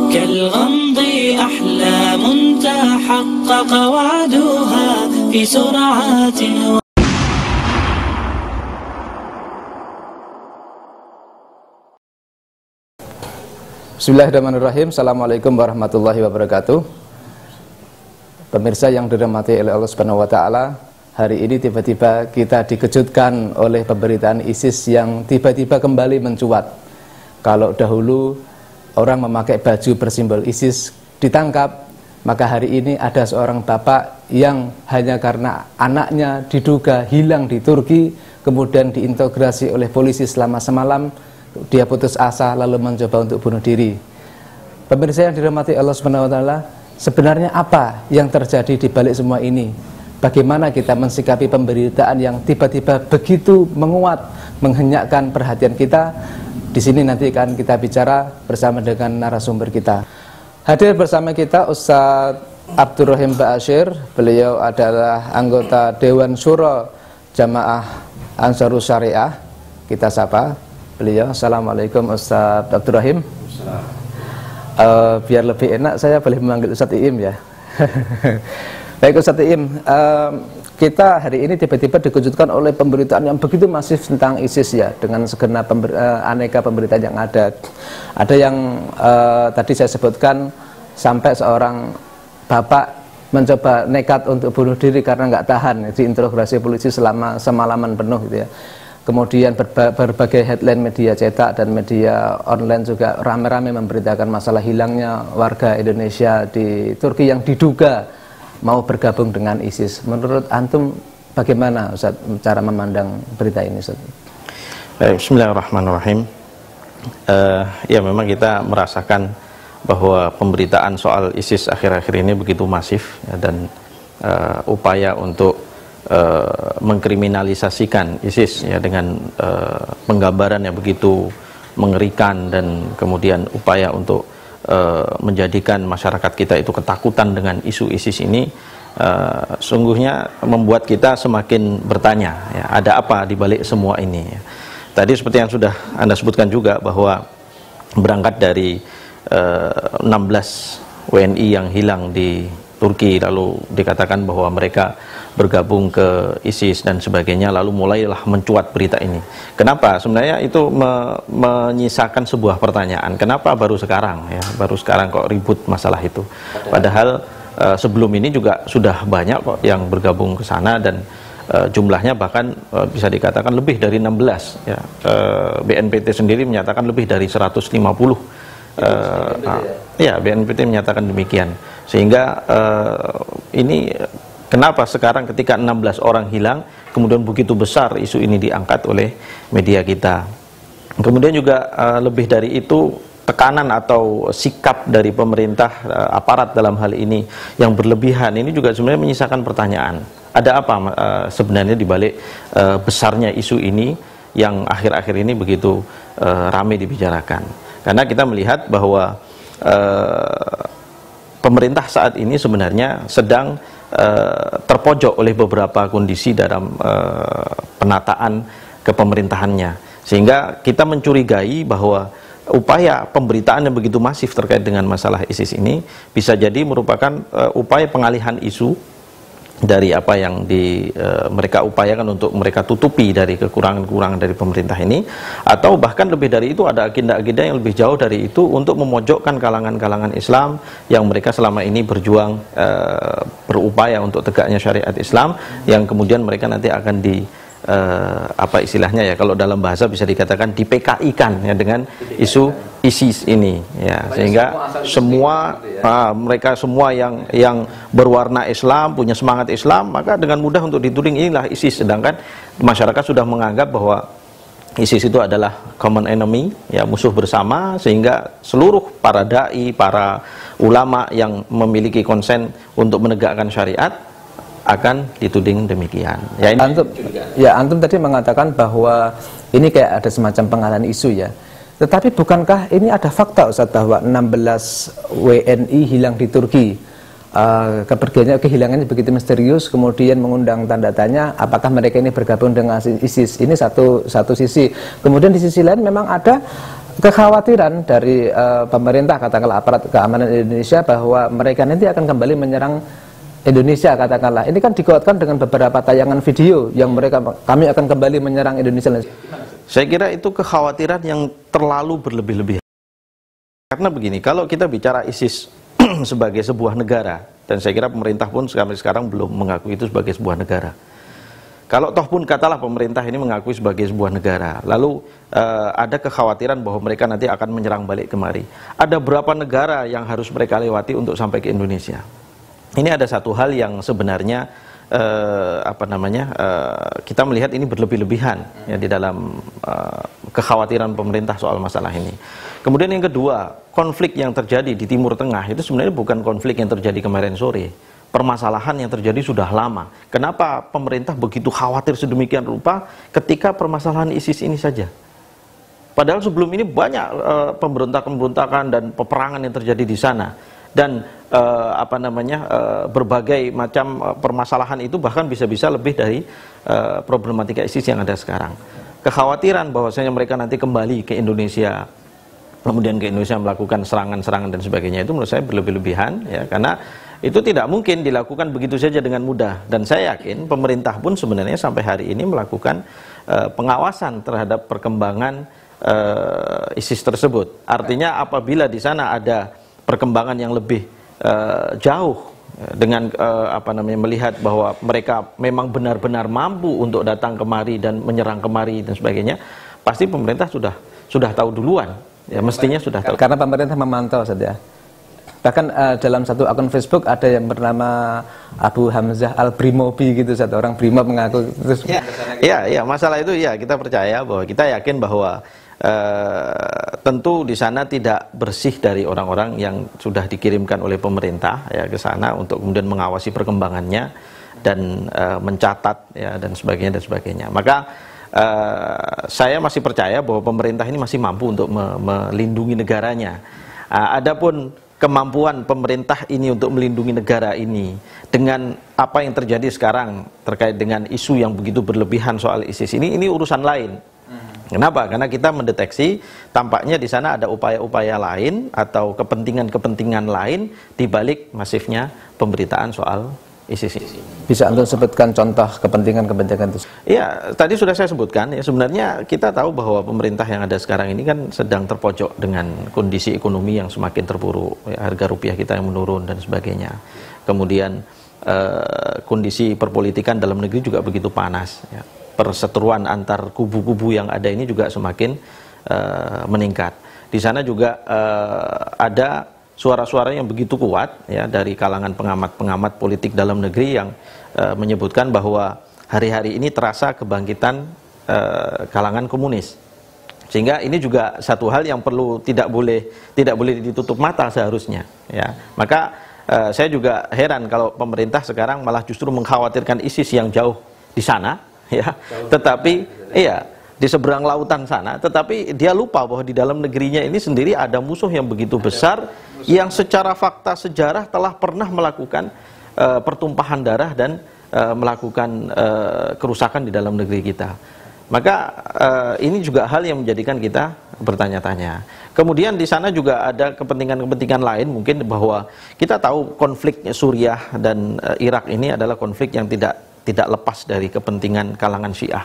كالغمض أحلام تحقق وعدها في سرعات. Bismillahirrahmanirrahim. Assalamualaikum warahmatullahi wabarakatuh. Pemirsa yang dirahmati oleh Allah Subhanahu wa taala, hari ini tiba-tiba kita dikejutkan oleh pemberitaan ISIS yang tiba-tiba kembali mencuat. Kalau dahulu orang memakai baju bersimbol ISIS ditangkap, maka hari ini ada seorang bapak yang hanya karena anaknya diduga hilang di Turki, kemudian diintegrasi oleh polisi selama semalam, dia putus asa lalu mencoba untuk bunuh diri. Pemirsa yang dirahmati Allah Subhanahu wa taala, sebenarnya apa yang terjadi di balik semua ini? Bagaimana kita mensikapi pemberitaan yang tiba-tiba begitu menguat, menghenyakkan perhatian kita? Di sini nanti akan kita bicara bersama dengan narasumber kita. Hadir bersama kita Ustadz Abdurrahim Ba'asyir. Beliau adalah anggota Dewan Syuro Jamaah Ansarus Syariah. Kita sapa beliau. Assalamualaikum Ustadz Abdurrahim. Biar lebih enak saya boleh memanggil Ustadz Iim ya. Baik Ustadz Iim, kita hari ini tiba-tiba dikejutkan oleh pemberitaan yang begitu masif tentang ISIS ya, dengan segenap aneka pemberitaan yang ada. Ada yang tadi saya sebutkan sampai seorang bapak mencoba nekat untuk bunuh diri karena nggak tahan, diinterogasi polisi selama semalaman penuh gitu ya. Kemudian berbagai headline media cetak dan media online juga rame-rame memberitakan masalah hilangnya warga Indonesia di Turki yang diduga mau bergabung dengan ISIS. Menurut antum bagaimana Ustaz cara memandang berita ini Ustaz? Bismillahirrahmanirrahim. Ya memang kita merasakan bahwa pemberitaan soal ISIS akhir-akhir ini begitu masif ya, dan upaya untuk mengkriminalisasikan ISIS ya, dengan penggambaran yang begitu mengerikan dan kemudian upaya untuk menjadikan masyarakat kita itu ketakutan dengan isu ISIS ini, sungguhnya membuat kita semakin bertanya ya, ada apa di balik semua ini ya. Tadi seperti yang sudah Anda sebutkan juga bahwa berangkat dari 16 WNI yang hilang di Turki, lalu dikatakan bahwa mereka bergabung ke ISIS dan sebagainya, lalu mulailah mencuat berita ini. Kenapa? Sebenarnya itu menyisakan sebuah pertanyaan, kenapa baru sekarang ya, baru sekarang kok ribut masalah itu, padahal sebelum ini juga sudah banyak kok yang bergabung ke sana dan jumlahnya bahkan bisa dikatakan lebih dari 16 ya. BNPT sendiri menyatakan lebih dari 150 ya, BNPT menyatakan demikian. Sehingga ini kenapa sekarang ketika 16 orang hilang kemudian begitu besar isu ini diangkat oleh media kita. Kemudian juga lebih dari itu, tekanan atau sikap dari pemerintah, aparat dalam hal ini yang berlebihan ini juga sebenarnya menyisakan pertanyaan. Ada apa sebenarnya di balik besarnya isu ini yang akhir-akhir ini begitu ramai dibicarakan. Karena kita melihat bahwa pemerintah saat ini sebenarnya sedang terpojok oleh beberapa kondisi dalam penataan kepemerintahannya, sehingga kita mencurigai bahwa upaya pemberitaan yang begitu masif terkait dengan masalah ISIS ini bisa jadi merupakan upaya pengalihan isu dari apa yang mereka upayakan untuk mereka tutupi dari kekurangan-kekurangan dari pemerintah ini, atau bahkan lebih dari itu ada agenda-agenda yang lebih jauh dari itu untuk memojokkan kalangan-kalangan Islam yang mereka selama ini berjuang berupaya untuk tegaknya syariat Islam, yang kemudian mereka nanti akan apa istilahnya ya, kalau dalam bahasa bisa dikatakan di PKI-kan ya dengan isu ISIS ini ya, sehingga semua mereka semua yang berwarna Islam, punya semangat Islam, maka dengan mudah untuk dituding inilah ISIS, sedangkan masyarakat sudah menganggap bahwa ISIS itu adalah common enemy ya, musuh bersama, sehingga seluruh para dai, para ulama yang memiliki konsen untuk menegakkan syariat akan dituding demikian. Ya, ini antum tadi mengatakan bahwa ini kayak ada semacam pengalihan isu ya. Tetapi bukankah ini ada fakta Ustaz bahwa 16 WNI hilang di Turki? Kehilangannya begitu misterius, kemudian mengundang tanda tanya apakah mereka ini bergabung dengan ISIS. Ini satu sisi. Kemudian di sisi lain memang ada kekhawatiran dari pemerintah, katakanlah aparat keamanan Indonesia, bahwa mereka nanti akan kembali menyerang Indonesia, katakanlah. Ini kan dikuatkan dengan beberapa tayangan video yang kami akan kembali menyerang Indonesia. Saya kira itu kekhawatiran yang terlalu berlebih-lebihan. Karena begini, kalau kita bicara ISIS sebagai sebuah negara, dan saya kira pemerintah pun sampai sekarang belum mengakui itu sebagai sebuah negara. Kalau toh pun katalah pemerintah ini mengakui sebagai sebuah negara, lalu ada kekhawatiran bahwa mereka nanti akan menyerang balik kemari. Ada berapa negara yang harus mereka lewati untuk sampai ke Indonesia? Ini ada satu hal yang sebenarnya kita melihat ini berlebih-lebihan ya, di dalam kekhawatiran pemerintah soal masalah ini. Kemudian yang kedua, konflik yang terjadi di Timur Tengah itu sebenarnya bukan konflik yang terjadi kemarin sore. Permasalahan yang terjadi sudah lama. Kenapa pemerintah begitu khawatir sedemikian rupa ketika permasalahan ISIS ini saja? Padahal sebelum ini banyak pemberontakan dan peperangan yang terjadi di sana. Dan berbagai macam permasalahan itu bahkan bisa-bisa lebih dari problematika ISIS yang ada sekarang. Kekhawatiran bahwasanya mereka nanti kembali ke Indonesia, kemudian ke Indonesia melakukan serangan-serangan dan sebagainya, itu menurut saya berlebih-lebihan ya, karena itu tidak mungkin dilakukan begitu saja dengan mudah. Dan saya yakin pemerintah pun sebenarnya sampai hari ini melakukan pengawasan terhadap perkembangan ISIS tersebut. Artinya apabila di sana ada perkembangan yang lebih jauh dengan melihat bahwa mereka memang benar-benar mampu untuk datang kemari dan menyerang kemari dan sebagainya, pasti pemerintah sudah tahu duluan. Ya, mestinya sudah tahu. Karena pemerintah memantau saja. Bahkan dalam satu akun Facebook ada yang bernama Abu Hamzah Al-Brimobi gitu, satu orang Brimob mengaku. Terus ya, masalah itu ya kita percaya bahwa kita yakin bahwa tentu di sana tidak bersih dari orang-orang yang sudah dikirimkan oleh pemerintah ya ke sana untuk kemudian mengawasi perkembangannya dan mencatat ya dan sebagainya. Maka saya masih percaya bahwa pemerintah ini masih mampu untuk melindungi negaranya. Adapun kemampuan pemerintah ini untuk melindungi negara ini dengan apa yang terjadi sekarang terkait dengan isu yang begitu berlebihan soal ISIS ini urusan lain. Kenapa? Karena kita mendeteksi tampaknya di sana ada upaya-upaya lain atau kepentingan-kepentingan lain di balik masifnya pemberitaan soal ISIS ini. Bisa Anda sebutkan contoh kepentingan-kepentingan itu? Iya, tadi sudah saya sebutkan ya, sebenarnya kita tahu bahwa pemerintah yang ada sekarang ini kan sedang terpojok dengan kondisi ekonomi yang semakin terpuruk, ya, harga rupiah kita yang menurun dan sebagainya. Kemudian kondisi perpolitikan dalam negeri juga begitu panas ya. Perseteruan antar kubu-kubu yang ada ini juga semakin meningkat. Di sana juga ada suara-suara yang begitu kuat ya dari kalangan pengamat-pengamat politik dalam negeri yang menyebutkan bahwa hari-hari ini terasa kebangkitan kalangan komunis. Sehingga ini juga satu hal yang tidak boleh ditutup mata seharusnya ya. Maka saya juga heran kalau pemerintah sekarang malah justru mengkhawatirkan ISIS yang jauh di sana ya, tetapi iya di seberang lautan sana, tetapi dia lupa bahwa di dalam negerinya ini sendiri ada musuh yang begitu besar yang secara fakta sejarah telah pernah melakukan pertumpahan darah dan melakukan kerusakan di dalam negeri kita. Maka ini juga hal yang menjadikan kita bertanya-tanya. Kemudian di sana juga ada kepentingan-kepentingan lain, mungkin bahwa kita tahu konflik Suriah dan Irak ini adalah konflik yang tidak lepas dari kepentingan kalangan Syiah.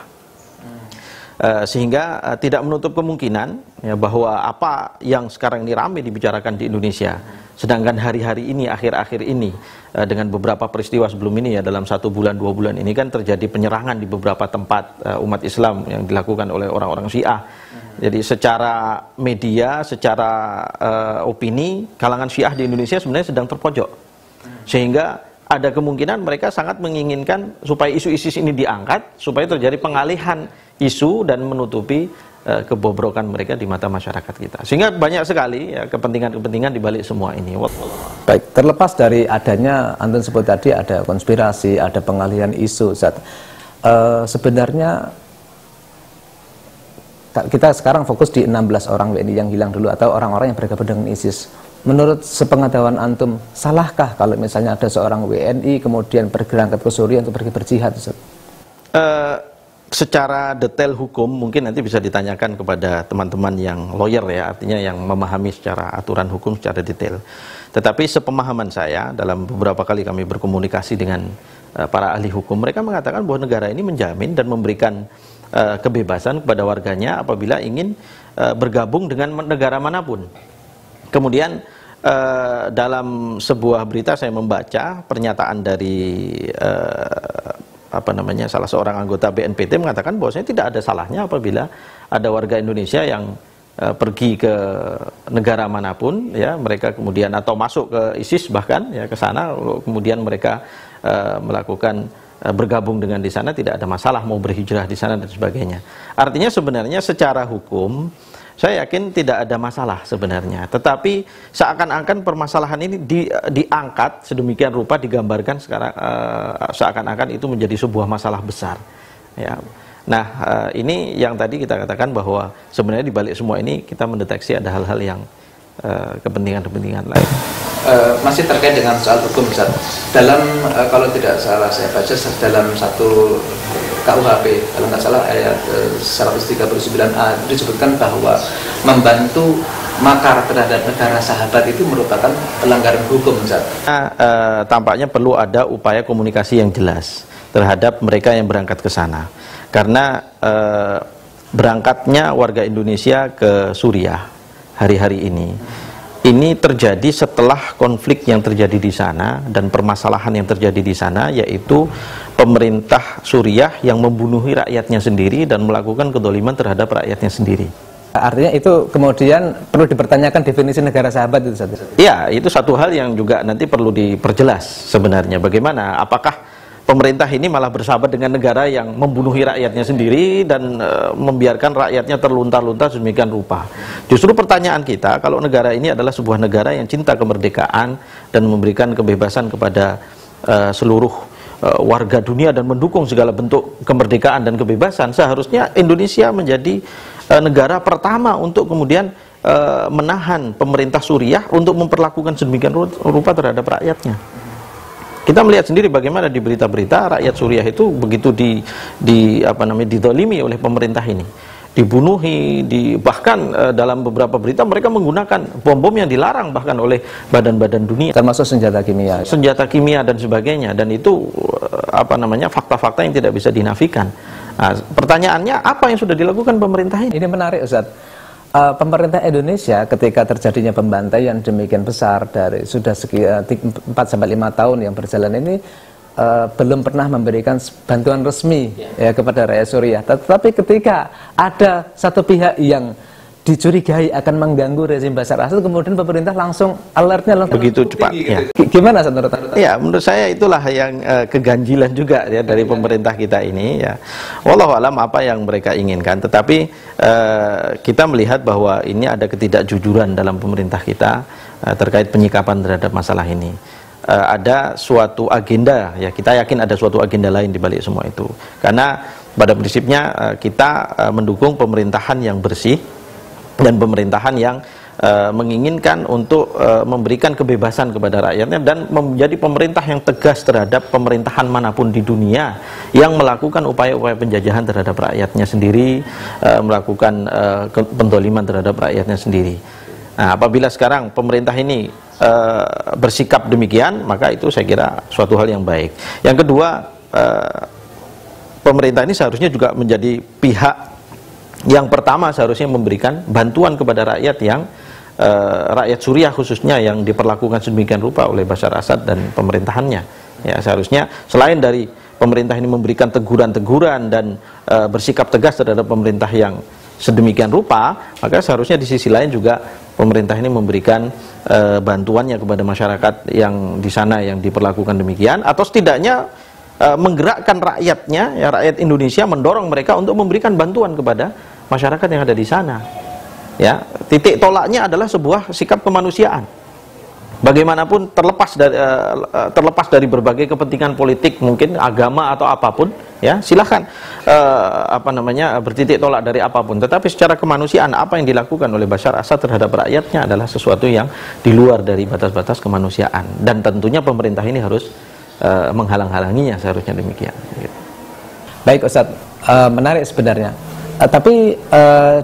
Sehingga tidak menutup kemungkinan ya, bahwa apa yang sekarang ini ramai dibicarakan di Indonesia, sedangkan hari-hari ini, akhir-akhir ini dengan beberapa peristiwa sebelum ini ya, dalam 1 bulan 2 bulan ini kan terjadi penyerangan di beberapa tempat umat Islam yang dilakukan oleh orang-orang Syiah. Jadi secara media, secara opini, kalangan Syiah di Indonesia sebenarnya sedang terpojok. Sehingga ada kemungkinan mereka sangat menginginkan supaya isu ISIS ini diangkat, supaya terjadi pengalihan isu dan menutupi kebobrokan mereka di mata masyarakat kita. Sehingga banyak sekali ya, kepentingan-kepentingan di balik semua ini. Baik, terlepas dari adanya, Anton sebut tadi ada konspirasi, ada pengalihan isu. Sebenarnya kita sekarang fokus di 16 orang WNI yang hilang dulu atau orang-orang yang bergabung dengan ISIS. Menurut sepengetahuan Antum, salahkah kalau misalnya ada seorang WNI kemudian berangkat ke Suriah untuk pergi berjihad? secara detail hukum mungkin nanti bisa ditanyakan kepada teman-teman yang lawyer ya, artinya yang memahami secara aturan hukum secara detail. Tetapi sepemahaman saya, dalam beberapa kali kami berkomunikasi dengan para ahli hukum, mereka mengatakan bahwa negara ini menjamin dan memberikan kebebasan kepada warganya apabila ingin bergabung dengan negara manapun. Kemudian dalam sebuah berita saya membaca pernyataan dari salah seorang anggota BNPT mengatakan bahwasanya tidak ada salahnya apabila ada warga Indonesia yang pergi ke negara manapun, ya, mereka kemudian atau masuk ke ISIS bahkan ya ke sana, kemudian mereka melakukan bergabung dengan di sana, tidak ada masalah mau berhijrah di sana dan sebagainya. Artinya sebenarnya secara hukum saya yakin tidak ada masalah sebenarnya, tetapi seakan-akan permasalahan ini diangkat sedemikian rupa, digambarkan sekarang seakan-akan itu menjadi sebuah masalah besar. Ya. Nah, ini yang tadi kita katakan bahwa sebenarnya di balik semua ini kita mendeteksi ada hal-hal yang kepentingan-kepentingan lain. Masih terkait dengan soal hukum, Ustaz. Dalam kalau tidak salah saya baca dalam satu KUHP, kalau nggak salah ayat 139A disebutkan bahwa membantu makar terhadap negara sahabat itu merupakan pelanggaran hukum, Ustaz. Tampaknya perlu ada upaya komunikasi yang jelas terhadap mereka yang berangkat ke sana. Karena berangkatnya warga Indonesia ke Suriah hari-hari ini terjadi setelah konflik yang terjadi di sana dan permasalahan yang terjadi di sana, yaitu pemerintah Suriah yang membunuhi rakyatnya sendiri dan melakukan kedoliman terhadap rakyatnya sendiri. Artinya itu kemudian perlu dipertanyakan definisi negara sahabat itu, Ustaz? Ya, itu satu hal yang juga nanti perlu diperjelas sebenarnya. Bagaimana, apakah pemerintah ini malah bersahabat dengan negara yang membunuhi rakyatnya sendiri dan membiarkan rakyatnya terluntar-luntar sedemikian rupa. Justru pertanyaan kita, kalau negara ini adalah sebuah negara yang cinta kemerdekaan dan memberikan kebebasan kepada seluruh warga dunia dan mendukung segala bentuk kemerdekaan dan kebebasan, seharusnya Indonesia menjadi negara pertama untuk kemudian menahan pemerintah Suriah untuk memperlakukan sedemikian rupa terhadap rakyatnya. Kita melihat sendiri bagaimana di berita-berita rakyat Suriah itu begitu didolimi oleh pemerintah ini, dibunuhi, bahkan dalam beberapa berita mereka menggunakan bom-bom yang dilarang bahkan oleh badan-badan dunia, termasuk senjata kimia dan sebagainya, dan itu fakta-fakta yang tidak bisa dinafikan. Nah, pertanyaannya apa yang sudah dilakukan pemerintah ini? Ini menarik, Ustaz. Pemerintah Indonesia ketika terjadinya pembantaian demikian besar dari sudah 4-5 tahun yang berjalan ini belum pernah memberikan bantuan resmi ya kepada rakyat Suriah. Tetapi ketika ada satu pihak yang dicurigai akan mengganggu rezim Bashar Assad, kemudian pemerintah langsung alertnya begitu cepat. Ya. Gimana menurut Anda? Ya, menurut saya itulah yang keganjilan juga ya dari pemerintah kita ini ya. Wallahu alam apa yang mereka inginkan, tetapi kita melihat bahwa ini ada ketidakjujuran dalam pemerintah kita terkait penyikapan terhadap masalah ini. Ada suatu agenda ya, kita yakin ada suatu agenda lain di balik semua itu. Karena pada prinsipnya kita mendukung pemerintahan yang bersih dan pemerintahan yang menginginkan untuk memberikan kebebasan kepada rakyatnya dan menjadi pemerintah yang tegas terhadap pemerintahan manapun di dunia yang melakukan upaya-upaya penjajahan terhadap rakyatnya sendiri, melakukan pendoliman terhadap rakyatnya sendiri. Nah, apabila sekarang pemerintah ini bersikap demikian, maka itu saya kira suatu hal yang baik. Yang kedua, pemerintah ini seharusnya juga menjadi pihak yang pertama seharusnya memberikan bantuan kepada rakyat yang rakyat Suriah khususnya yang diperlakukan sedemikian rupa oleh Bashar Assad dan pemerintahannya. Ya, seharusnya selain dari pemerintah ini memberikan teguran-teguran dan bersikap tegas terhadap pemerintah yang sedemikian rupa, maka seharusnya di sisi lain juga pemerintah ini memberikan bantuannya kepada masyarakat yang di sana yang diperlakukan demikian, atau setidaknya menggerakkan rakyatnya, ya, rakyat Indonesia, mendorong mereka untuk memberikan bantuan kepada masyarakat yang ada di sana. Ya, titik tolaknya adalah sebuah sikap kemanusiaan. Bagaimanapun terlepas dari berbagai kepentingan politik, mungkin agama atau apapun, ya silahkan bertitik tolak dari apapun. Tetapi secara kemanusiaan apa yang dilakukan oleh Bashar Assad terhadap rakyatnya adalah sesuatu yang di luar dari batas-batas kemanusiaan. Dan tentunya pemerintah ini harus menghalang-halanginya, seharusnya demikian. Baik, Ustadz, menarik sebenarnya. Tapi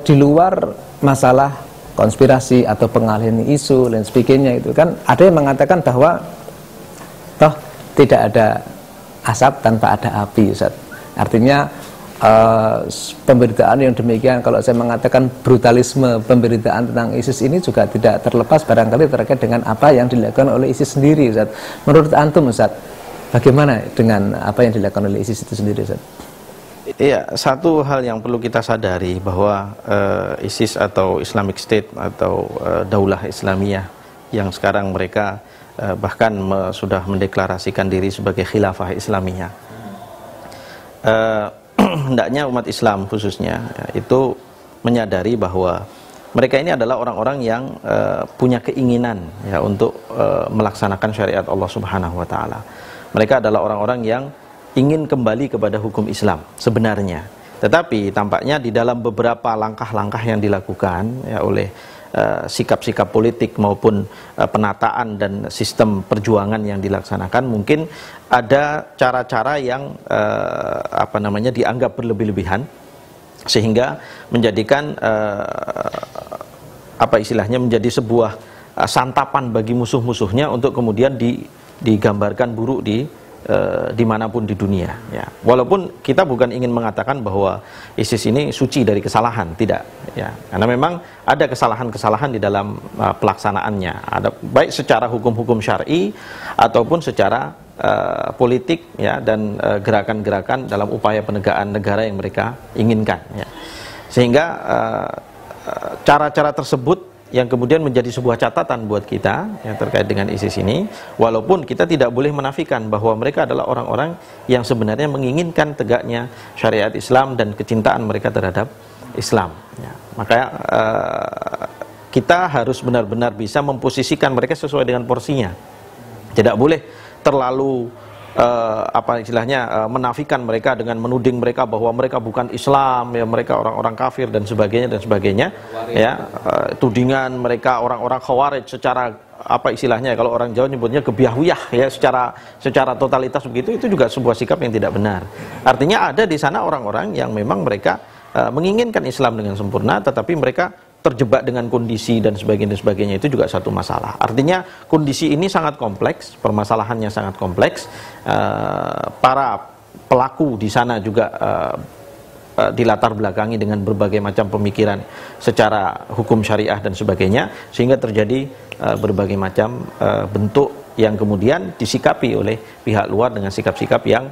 di luar masalah konspirasi atau pengalihan isu dan sebagainya itu kan ada yang mengatakan bahwa toh tidak ada asap tanpa ada api, Ustaz. Artinya pemberitaan yang demikian, kalau saya mengatakan brutalisme pemberitaan tentang ISIS ini juga tidak terlepas barangkali terkait dengan apa yang dilakukan oleh ISIS sendiri, Ustaz. Menurut antum, Ustaz, bagaimana dengan apa yang dilakukan oleh ISIS itu sendiri, Ustaz? Iya, satu hal yang perlu kita sadari bahwa ISIS atau Islamic State atau Daulah Islamiyah yang sekarang mereka bahkan sudah mendeklarasikan diri sebagai khilafah Islamiyah, hendaknya umat Islam khususnya itu menyadari bahwa mereka ini adalah orang-orang yang punya keinginan ya untuk melaksanakan syariat Allah Subhanahu wa taala. Mereka adalah orang-orang yang ingin kembali kepada hukum Islam sebenarnya. Tetapi tampaknya di dalam beberapa langkah-langkah yang dilakukan ya oleh sikap-sikap politik maupun penataan dan sistem perjuangan yang dilaksanakan, mungkin ada cara-cara yang dianggap berlebih-lebihan sehingga menjadikan menjadi sebuah santapan bagi musuh-musuhnya untuk kemudian digambarkan buruk dimanapun di dunia ya. Walaupun kita bukan ingin mengatakan bahwa ISIS ini suci dari kesalahan, tidak ya, karena memang ada kesalahan-kesalahan di dalam pelaksanaannya, ada baik secara hukum-hukum syar'i ataupun secara politik ya, dan gerakan-gerakan dalam upaya penegakan negara yang mereka inginkan ya. Sehingga cara-cara tersebut yang kemudian menjadi sebuah catatan buat kita yang terkait dengan ISIS ini, walaupun kita tidak boleh menafikan bahwa mereka adalah orang-orang yang sebenarnya menginginkan tegaknya syariat Islam dan kecintaan mereka terhadap Islam ya. Makanya kita harus benar-benar bisa memposisikan mereka sesuai dengan porsinya, tidak boleh terlalu menafikan mereka dengan menuding mereka bahwa mereka bukan Islam ya, mereka orang-orang kafir dan sebagainya ya, tudingan mereka orang-orang khawarij secara kalau orang Jawa nyebutnya gebiahuyah ya, secara totalitas begitu, itu juga sebuah sikap yang tidak benar. Artinya ada di sana orang-orang yang memang mereka menginginkan Islam dengan sempurna, tetapi mereka terjebak dengan kondisi dan sebagainya, itu juga satu masalah. Artinya kondisi ini sangat kompleks, permasalahannya sangat kompleks. Para pelaku di sana juga dilatar belakangi dengan berbagai macam pemikiran secara hukum syariah dan sebagainya, sehingga terjadi berbagai macam bentuk yang kemudian disikapi oleh pihak luar dengan sikap-sikap yang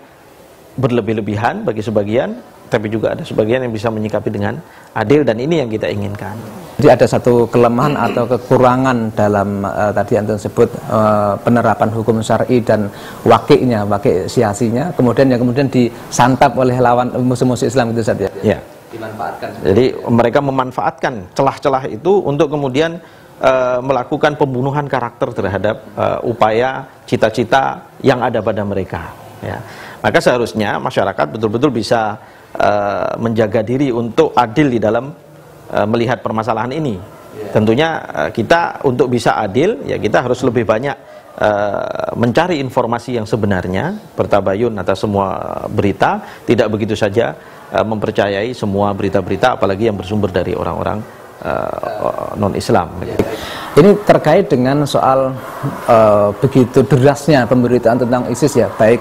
berlebih-lebihan bagi sebagian, tapi juga ada sebagian yang bisa menyikapi dengan adil, dan ini yang kita inginkan. Jadi ada satu kelemahan atau kekurangan dalam tadi Antum sebut penerapan hukum syar'i dan wakil siasinya, kemudian disantap oleh lawan musuh-musuh Islam itu saja. Ya. Dimanfaatkan. Jadi mereka memanfaatkan celah-celah itu untuk kemudian melakukan pembunuhan karakter terhadap upaya cita-cita yang ada pada mereka. Ya. Maka seharusnya masyarakat betul-betul bisa menjaga diri untuk adil di dalam melihat permasalahan ini. Tentunya kita untuk bisa adil ya, kita harus lebih banyak mencari informasi yang sebenarnya, bertabayun atas semua berita, tidak begitu saja mempercayai semua berita-berita apalagi yang bersumber dari orang-orang non-Islam. Ini terkait dengan soal begitu derasnya pemberitaan tentang ISIS ya, baik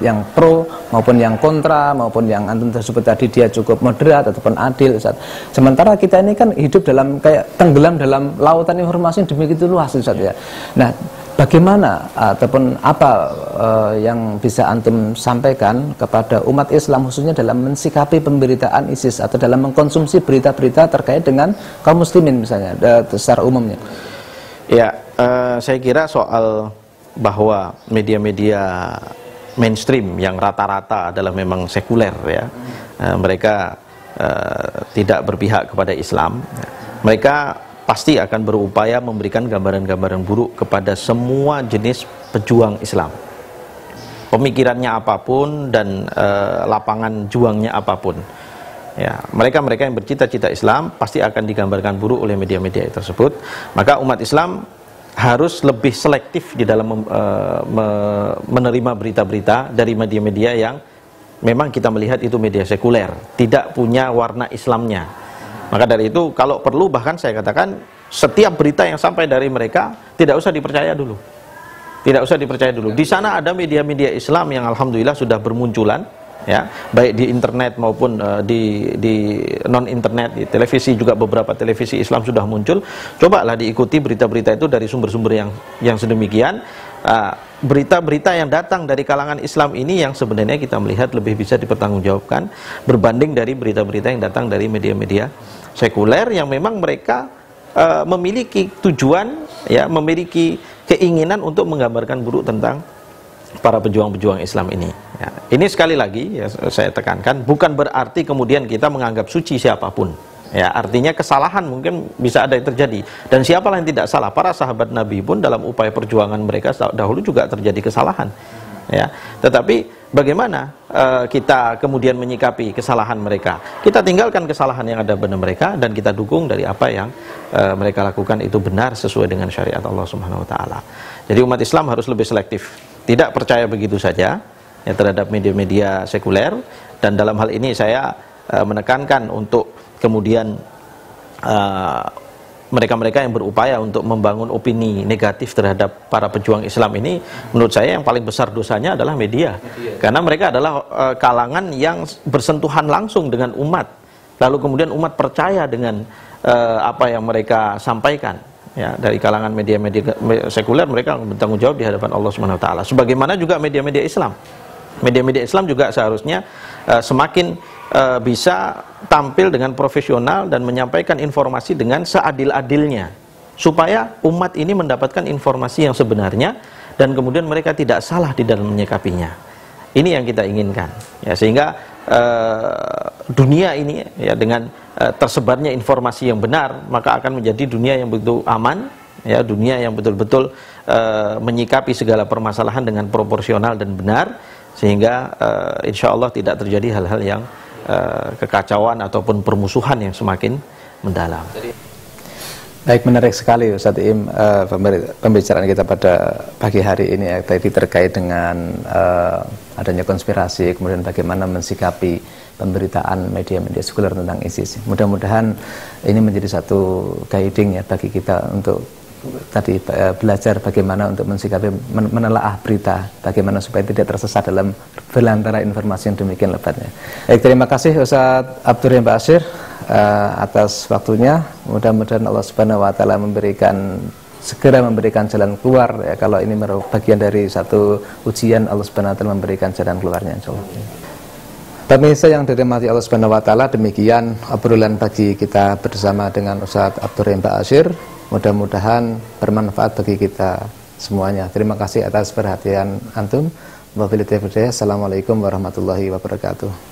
yang pro maupun yang kontra, maupun yang Antum tersebut tadi dia cukup moderat ataupun adil, Ustaz. Sementara kita ini kan hidup dalam kayak tenggelam dalam lautan informasi yang demikian luas, Ustaz ya. Nah, bagaimana ataupun apa yang bisa Antum sampaikan kepada umat Islam khususnya dalam mensikapi pemberitaan ISIS atau dalam mengkonsumsi berita-berita terkait dengan kaum muslimin misalnya secara umumnya? Ya, saya kira soal bahwa media-media mainstream yang rata-rata adalah memang sekuler ya, mereka tidak berpihak kepada Islam, mereka pasti akan berupaya memberikan gambaran-gambaran buruk kepada semua jenis pejuang Islam, pemikirannya apapun dan lapangan juangnya apapun. Ya, mereka yang bercita-cita Islam pasti akan digambarkan buruk oleh media-media tersebut. Maka umat Islam harus lebih selektif di dalam menerima berita-berita dari media-media yang memang kita melihat itu media sekuler, tidak punya warna Islamnya. Maka dari itu kalau perlu bahkan saya katakan setiap berita yang sampai dari mereka tidak usah dipercaya dulu. Tidak usah dipercaya dulu. Di sana ada media-media Islam yang alhamdulillah sudah bermunculan, ya, baik di internet maupun di non internet, di televisi juga beberapa televisi Islam sudah muncul. Cobalah diikuti berita-berita itu dari sumber-sumber yang sedemikian. Berita-berita yang datang dari kalangan Islam ini yang sebenarnya kita melihat lebih bisa dipertanggungjawabkan berbanding dari berita-berita yang datang dari media-media sekuler yang memang mereka memiliki tujuan, ya, memiliki keinginan untuk menggambarkan buruk tentang para pejuang-pejuang Islam ini. Ya, ini sekali lagi ya, saya tekankan, bukan berarti kemudian kita menganggap suci siapapun. Ya, artinya kesalahan mungkin bisa ada yang terjadi. Dan siapalah yang tidak salah? Para sahabat Nabi pun dalam upaya perjuangan mereka dahulu juga terjadi kesalahan. Ya, tetapi bagaimana kita kemudian menyikapi kesalahan mereka? Kita tinggalkan kesalahan yang ada pada mereka dan kita dukung dari apa yang mereka lakukan itu benar sesuai dengan syariat Allah Subhanahu wa taala. Jadi umat Islam harus lebih selektif. Tidak percaya begitu saja ya terhadap media-media sekuler, dan dalam hal ini saya menekankan untuk kemudian mereka-mereka yang berupaya untuk membangun opini negatif terhadap para pejuang Islam ini, menurut saya yang paling besar dosanya adalah media. Karena mereka adalah kalangan yang bersentuhan langsung dengan umat, lalu kemudian umat percaya dengan apa yang mereka sampaikan. Ya, dari kalangan media-media sekuler mereka bertanggung jawab di hadapan Allah Subhanahu wa taala. Sebagaimana juga media-media Islam. Media-media Islam juga seharusnya semakin bisa tampil dengan profesional dan menyampaikan informasi dengan seadil-adilnya, supaya umat ini mendapatkan informasi yang sebenarnya dan kemudian mereka tidak salah di dalam menyikapinya. Ini yang kita inginkan, ya, sehingga dunia ini ya dengan tersebarnya informasi yang benar, maka akan menjadi dunia yang betul aman, ya, dunia yang betul-betul menyikapi segala permasalahan dengan proporsional dan benar, sehingga insya Allah tidak terjadi hal-hal yang kekacauan ataupun permusuhan yang semakin mendalam. Baik, menarik sekali Ustaz Im pembicaraan kita pada pagi hari ini ya, tadi terkait dengan adanya konspirasi, kemudian bagaimana mensikapi pemberitaan media-media sekuler tentang ISIS. Mudah-mudahan ini menjadi satu guiding ya bagi kita untuk tadi belajar bagaimana untuk mensikapi, menelaah berita, bagaimana supaya tidak tersesat dalam belantara informasi yang demikian lebatnya. Baik, terima kasih Ustaz Abdur Bashir atas waktunya. Mudah-mudahan Allah Subhanahu wa taala segera memberikan jalan keluar ya, kalau ini merupakan bagian dari satu ujian, Allah Subhanahu wa taala memberikan jalan keluarnya insyaallah. Pemirsa yang dirahmati Allah Subhanahu wa taala, demikian obrolan pagi kita bersama dengan Ustaz Abdur Bashir. Mudah-mudahan bermanfaat bagi kita semuanya. Terima kasih atas perhatian antum. Wabillahi taufiq. Assalamualaikum warahmatullahi wabarakatuh.